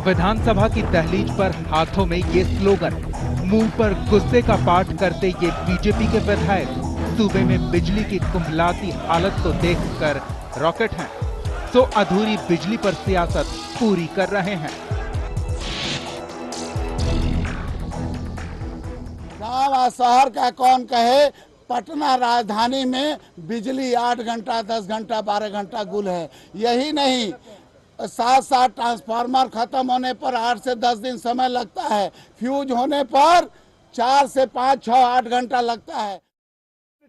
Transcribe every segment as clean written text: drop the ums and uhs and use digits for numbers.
विधानसभा की दहलीज पर हाथों में ये स्लोगन, मुंह पर गुस्से का पाठ करते ये बीजेपी के विधायक सूबे में बिजली की कुंभलाती हालत को देखकर रॉकेट हैं, तो अधूरी बिजली पर सियासत पूरी कर रहे हैं। गाँव और शहर का कौन कहे, पटना राजधानी में बिजली 8 घंटा 10 घंटा 12 घंटा गुल है। यही नहीं, 7 ट्रांसफार्मर खत्म होने पर 8 से 10 दिन समय लगता है, फ्यूज होने पर 4 से 5 6 8 घंटा लगता है।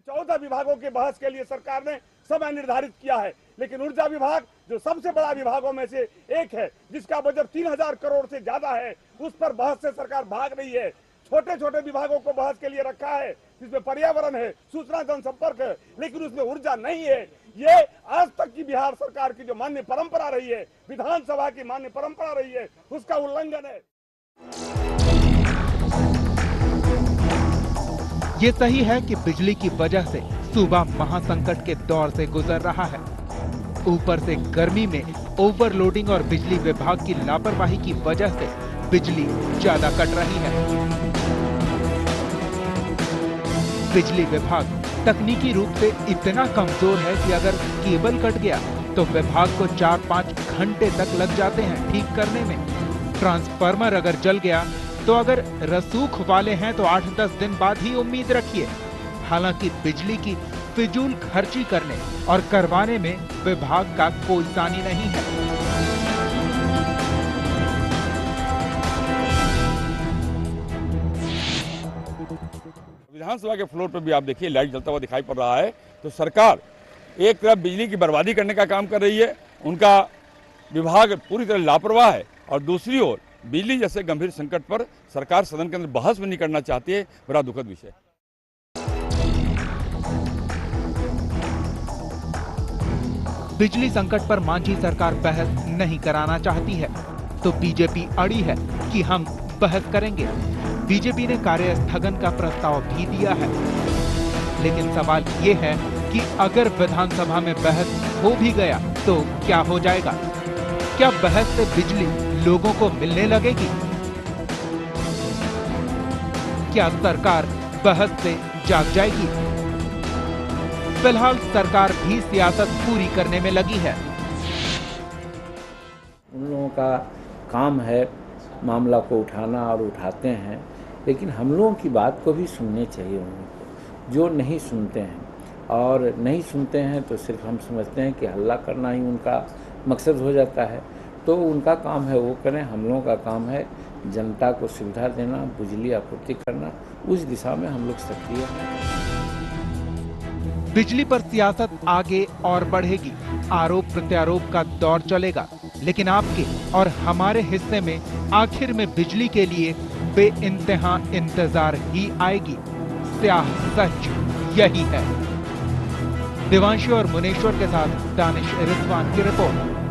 14 विभागों के बहस के लिए सरकार ने समय निर्धारित किया है, लेकिन ऊर्जा विभाग जो सबसे बड़ा विभागों में से एक है, जिसका बजट 3000 करोड़ से ज्यादा है, उस पर बहस से सरकार भाग रही है। छोटे छोटे विभागों को बहस के लिए रखा है, जिसमें पर्यावरण है, सूचना जनसंपर्क है, लेकिन उसमें ऊर्जा नहीं है। ये आज तक की बिहार सरकार की जो मान्य परंपरा रही है, विधानसभा की मान्य परंपरा रही है, उसका उल्लंघन है। ये सही है कि बिजली की वजह से सूबा महासंकट के दौर से गुजर रहा है। ऊपर से गर्मी में ओवरलोडिंग और बिजली विभाग की लापरवाही की वजह से बिजली ज्यादा कट रही है। बिजली विभाग तकनीकी रूप से इतना कमजोर है कि अगर केबल कट गया तो विभाग को 4-5 घंटे तक लग जाते हैं ठीक करने में। ट्रांसफार्मर अगर जल गया तो अगर रसूख वाले हैं तो 8-10 दिन बाद ही उम्मीद रखिए। हालांकि बिजली की फिजूल खर्ची करने और करवाने में विभाग का कोई सानी नहीं है। विधानसभा के फ्लोर पर भी आप देखिए लाइट जलता हुआ दिखाई पड़ रहा है। तो सरकार एक तरफ बिजली की बर्बादी करने का काम कर रही है, उनका विभाग पूरी तरह लापरवाह है, और दूसरी ओर बिजली जैसे गंभीर संकट पर सरकार सदन के अंदर बहस भी नहीं करना चाहती है। बड़ा दुखद विषय। बिजली संकट पर मांझी सरकार बहस नहीं कराना चाहती है तो बीजेपी अड़ी है कि हम बहस करेंगे। बीजेपी ने कार्य स्थगन का प्रस्ताव भी दिया है, लेकिन सवाल ये है कि अगर विधानसभा में बहस हो भी गया तो क्या हो जाएगा? क्या बहस से बिजली लोगों को मिलने लगेगी? क्या सरकार बहस से जाग जाएगी? फिलहाल सरकार भी सियासत पूरी करने में लगी है। उन लोगों का काम है मामला को उठाना और उठाते हैं, लेकिन हम लोगों की बात को भी सुननी चाहिए उनको। जो नहीं सुनते हैं और नहीं सुनते हैं तो सिर्फ हम समझते हैं कि हल्ला करना ही उनका मकसद हो जाता है। तो उनका काम है वो करें, हम लोगों का काम है जनता को सुविधा देना, बिजली आपूर्ति करना। उस दिशा में हम लोग सक्रिय हैं। बिजली पर सियासत आगे और बढ़ेगी, आरोप प्रत्यारोप का दौर चलेगा, लेकिन आपके और हमारे हिस्से में आखिर में बिजली के लिए बेइंतहा इंतजार ही आएगी। स्याह सच यही है। दिवांशु और मुनेश्वर के साथ दानिश रिजवान की रिपोर्ट।